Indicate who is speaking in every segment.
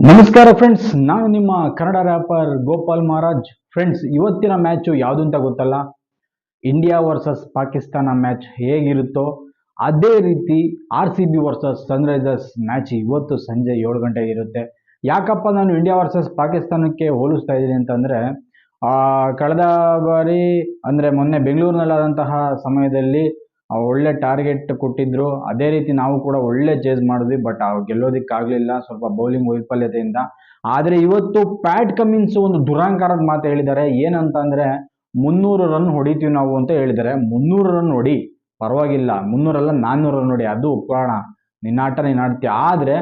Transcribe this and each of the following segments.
Speaker 1: ನಮಸ್ಕಾರ ಫ್ರೆಂಡ್ಸ್, ನಾನು ನಿಮ್ಮ ಕನ್ನಡ ರ್ಯಾಪರ್ ಗೋಪಾಲ್ ಮಹಾರಾಜ್. ಫ್ರೆಂಡ್ಸ್, ಇವತ್ತಿನ ಮ್ಯಾಚು ಯಾವುದು ಅಂತ ಗೊತ್ತಲ್ಲ? ಇಂಡಿಯಾ ವರ್ಸಸ್ ಪಾಕಿಸ್ತಾನ ಮ್ಯಾಚ್ ಹೇಗಿರುತ್ತೋ ಅದೇ ರೀತಿ RCB ವರ್ಸಸ್ ಸನ್ರೈಸರ್ಸ್ ಮ್ಯಾಚ್ ಇವತ್ತು ಸಂಜೆ 7 ಗಂಟೆಗೆ ಇರುತ್ತೆ. ಯಾಕಪ್ಪ ನಾನು ಇಂಡಿಯಾ ವರ್ಸಸ್ ಪಾಕಿಸ್ತಾನಕ್ಕೆ ಹೋಲಿಸ್ತಾ ಇದ್ದೀನಿ ಅಂತಂದರೆ, ಕಳೆದ ಬಾರಿ ಅಂದರೆ ಮೊನ್ನೆ ಬೆಂಗಳೂರಿನಲ್ಲಾದಂತಹ ಸಮಯದಲ್ಲಿ ಒಳ್ಳೆ ಟಾರ್ಗೆಟ್ ಕೊಟ್ಟಿದ್ರು. ಅದೇ ರೀತಿ ನಾವು ಕೂಡ ಒಳ್ಳೆ ಚೇಸ್ ಮಾಡಿದ್ವಿ, ಬಟ್ ಗೆಲ್ಲೋದಕ್ಕಾಗಲಿಲ್ಲ, ಸ್ವಲ್ಪ ಬೌಲಿಂಗ್ ವೈಫಲ್ಯತೆಯಿಂದ. ಆದರೆ ಇವತ್ತು ಪ್ಯಾಟ್ ಕಮಿನ್ಸ್ ಒಂದು ದುರಾಂಕಾರದ ಮಾತು ಹೇಳಿದ್ದಾರೆ. ಏನಂತ ಅಂದರೆ 300 ರನ್ ಹೊಡಿತೀವಿ ನಾವು ಅಂತ ಹೇಳಿದ್ದಾರೆ. 300 ರನ್ ಹೊಡಿ, ಪರವಾಗಿಲ್ಲ, 300 ಅಲ್ಲ 400 ರನ್ ಹೊಡಿ, ಅದು ಒಪ್ಪೋಣ, ನಿನ್ನಾಟ ನೀನು ಆಡ್ತೀಯ. ಆದರೆ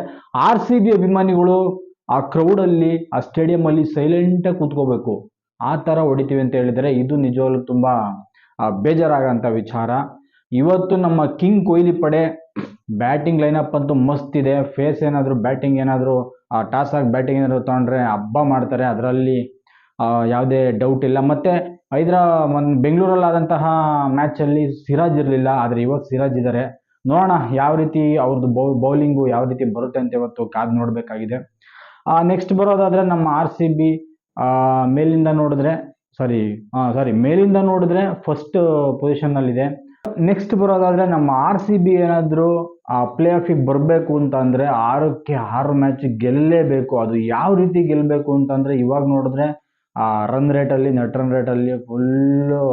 Speaker 1: RCB ಅಭಿಮಾನಿಗಳು ಆ ಕ್ರೌಡಲ್ಲಿ, ಆ ಸ್ಟೇಡಿಯಮಲ್ಲಿ ಸೈಲೆಂಟಾಗಿ ಕೂತ್ಕೋಬೇಕು, ಆ ಥರ ಹೊಡಿತೀವಿ ಅಂತ ಹೇಳಿದರೆ. ಇದು ನಿಜವಾಗ್ಲೂ ತುಂಬ ಬೇಜಾರಾಗೋಂಥ ವಿಚಾರ. ಇವತ್ತು ನಮ್ಮ ಕಿಂಗ್ ಕೊಹ್ಲಿ ಪಡೆ ಬ್ಯಾಟಿಂಗ್ ಲೈನಪ್ ಅಂತೂ ಮಸ್ತ್ ಇದೆ. ಫೇಸ್ ಏನಾದರೂ ಬ್ಯಾಟಿಂಗ್ ಏನಾದರೂ ಟಾಸ್ ಆಗಿ ಬ್ಯಾಟಿಂಗ್ ಏನಾದರೂ ತೊಗೊಂಡ್ರೆ ಹಬ್ಬ ಮಾಡ್ತಾರೆ, ಅದರಲ್ಲಿ ಯಾವುದೇ ಡೌಟ್ ಇಲ್ಲ. ಮತ್ತು ಬೆಂಗಳೂರಲ್ಲಾದಂತಹ ಮ್ಯಾಚಲ್ಲಿ ಸಿರಾಜ್ ಇರಲಿಲ್ಲ, ಆದರೆ ಇವತ್ತು ಸಿರಾಜ್ ಇದ್ದಾರೆ. ನೋಡೋಣ ಯಾವ ರೀತಿ ಅವ್ರದ್ದು ಬೌಲಿಂಗು ಯಾವ ರೀತಿ ಬರುತ್ತೆ ಅಂತ ಇವತ್ತು ಕಾದು ನೋಡಬೇಕಾಗಿದೆ. ನೆಕ್ಸ್ಟ್ ಬರೋದಾದರೆ ನಮ್ಮ RCB ಮೇಲಿಂದ ನೋಡಿದ್ರೆ ಫಸ್ಟ್ ಪೊಸಿಷನ್ನಲ್ಲಿದೆ. ನೆಕ್ಸ್ಟ್ ಬರೋದಾದರೆ ನಮ್ಮ RCB ಏನಾದರೂ ಪ್ಲೇ ಆಫಿಗೆ ಬರಬೇಕು ಅಂತ ಅಂದರೆ 6ಕ್ಕೆ 6 ಮ್ಯಾಚ್ ಗೆಲ್ಲಲೇಬೇಕು. ಅದು ಯಾವ ರೀತಿ ಗೆಲ್ಲಬೇಕು ಅಂತಂದರೆ, ಇವಾಗ ನೋಡಿದ್ರೆ ನೆಟ್ ರನ್ ರೇಟಲ್ಲಿ ಫುಲ್ಲು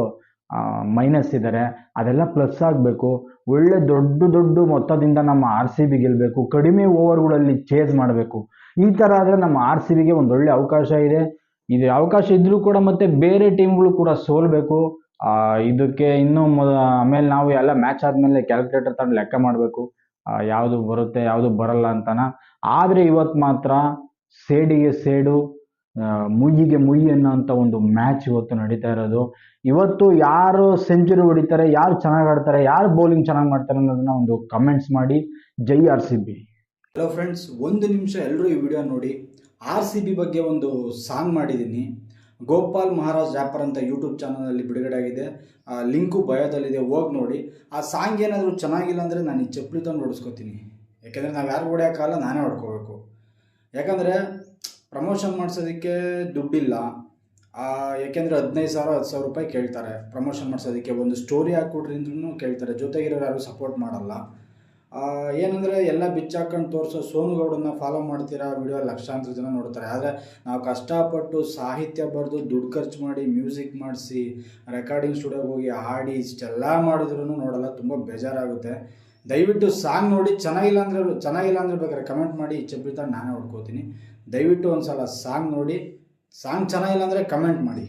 Speaker 1: ಮೈನಸ್ ಇದ್ದಾರೆ, ಅದೆಲ್ಲ ಪ್ಲಸ್ ಆಗಬೇಕು. ಒಳ್ಳೆ ದೊಡ್ಡ ಮೊತ್ತದಿಂದ ನಮ್ಮ RCB ಗೆಲ್ಲಬೇಕು, ಕಡಿಮೆ ಓವರ್ಗಳಲ್ಲಿ ಚೇಸ್ ಮಾಡಬೇಕು. ಈ ಥರ ಆದರೆ ನಮ್ಮ RCBಗೆ ಒಂದು ಒಳ್ಳೆ ಅವಕಾಶ ಇದೆ. ಇದು ಅವಕಾಶ ಇದ್ದರೂ ಕೂಡ ಮತ್ತೆ ಬೇರೆ ಟೀಮ್ಗಳು ಕೂಡ ಸೋಲ್ಬೇಕು. ಇದಕ್ಕೆ ಇನ್ನೂ ಆಮೇಲೆ ನಾವು ಎಲ್ಲ ಮ್ಯಾಚ್ ಆದಮೇಲೆ ಕ್ಯಾಲ್ಕುಲೇಟರ್ ತಗೊಂಡು ಲೆಕ್ಕ ಮಾಡಬೇಕು, ಯಾವುದು ಬರುತ್ತೆ ಯಾವುದು ಬರಲ್ಲ ಅಂತನ. ಆದರೆ ಇವತ್ತು ಮಾತ್ರ ಸೇಡಿಗೆ ಸೇಡು, ಮುಯ್ಯಿಗೆ ಮುಯ್ಯಿ ಅನ್ನೋಂಥ ಒಂದು ಮ್ಯಾಚ್ ಇವತ್ತು ನಡೀತಾ ಇರೋದು. ಇವತ್ತು ಯಾರು ಸೆಂಚುರಿ ಹೊಡಿತಾರೆ, ಯಾರು ಚೆನ್ನಾಗಿ ಆಡ್ತಾರೆ, ಯಾರು ಬೌಲಿಂಗ್ ಚೆನ್ನಾಗಿ ಮಾಡ್ತಾರೆ ಅನ್ನೋದನ್ನ ಒಂದು ಕಮೆಂಟ್ಸ್ ಮಾಡಿ. ಜೈ RCB.
Speaker 2: ಹಲೋ ಫ್ರೆಂಡ್ಸ್, ಒಂದು ನಿಮಿಷ ಎಲ್ಲರೂ ಈ ವಿಡಿಯೋ ನೋಡಿ. RCB ಬಗ್ಗೆ ಒಂದು ಸಾಂಗ್ ಮಾಡಿದ್ದೀನಿ, ಗೋಪಾಲ್ ಮಹಾರಾಜ್ ರ್ಯಾಪರ್ ಅಂತ ಯೂಟ್ಯೂಬ್ ಚಾನಲಲ್ಲಿ ಬಿಡುಗಡೆ ಆಗಿದೆ. ಲಿಂಕು ಬಯೋದಲ್ಲಿದೆ, ಹೋಗಿ ನೋಡಿ. ಆ ಸಾಂಗ್ ಏನಾದರೂ ಚೆನ್ನಾಗಿಲ್ಲ ಅಂದರೆ ನಾನು ಈ ಚಪ್ಪಲಿ ತಂದು ಹೊಡಿಸ್ಕೊತೀನಿ. ಯಾಕೆಂದರೆ ನಾವು ಯಾರು ಹೊಡೆಯೋಕ್ಕಾಗಲ್ಲ, ನಾನೇ ಹೊಡ್ಕೋಬೇಕು. ಯಾಕಂದರೆ ಪ್ರಮೋಷನ್ ಮಾಡಿಸೋದಕ್ಕೆ ದುಡ್ಡಿಲ್ಲ. ಯಾಕೆಂದರೆ 15,000 10,000 ರೂಪಾಯಿ ಕೇಳ್ತಾರೆ ಪ್ರಮೋಷನ್ ಮಾಡಿಸೋದಕ್ಕೆ. ಒಂದು ಸ್ಟೋರಿ ಹಾಕ್ಕೊಡ್ರಿ ಅಂದ್ರೂ ಕೇಳ್ತಾರೆ, ಜೊತೆಗಿರೋರು ಯಾರು ಸಪೋರ್ಟ್ ಮಾಡಲ್ಲ. ಏನಂದರೆ ಎಲ್ಲ ಬಿಚ್ಚಾಕೊಂಡು ತೋರಿಸೋ ಸೋನುಗೌಡನ್ನ ಫಾಲೋ ಮಾಡ್ತೀರಾ, ವಿಡಿಯೋ ಲಕ್ಷಾಂತರ ಜನ ನೋಡ್ತಾರೆ. ಆದರೆ ನಾವು ಕಷ್ಟಪಟ್ಟು ಸಾಹಿತ್ಯ ಬರೆದು ದುಡ್ಡು ಖರ್ಚು ಮಾಡಿ ಮ್ಯೂಸಿಕ್ ಮಾಡಿಸಿ ರೆಕಾರ್ಡಿಂಗ್ ಸ್ಟುಡಿಯೋಗೆ ಹೋಗಿ ಹಾಡಿ ಇಷ್ಟೆಲ್ಲ ಮಾಡಿದ್ರೂ ನೋಡಲ್ಲ, ತುಂಬ ಬೇಜಾರಾಗುತ್ತೆ. ದಯವಿಟ್ಟು ಸಾಂಗ್ ನೋಡಿ, ಚೆನ್ನಾಗಿಲ್ಲ ಅಂದರೆ ಬೇಕಾದ್ರೆ ಕಮೆಂಟ್ ಮಾಡಿ, ಈ ಚಪ್ಪಲಿ ನಾನೇ ಹೊಡ್ಕೋತೀನಿ. ದಯವಿಟ್ಟು ಒಂದು ಸಲ ಸಾಂಗ್ ನೋಡಿ, ಸಾಂಗ್ ಚೆನ್ನಾಗಿಲ್ಲ ಅಂದರೆ ಕಮೆಂಟ್ ಮಾಡಿ.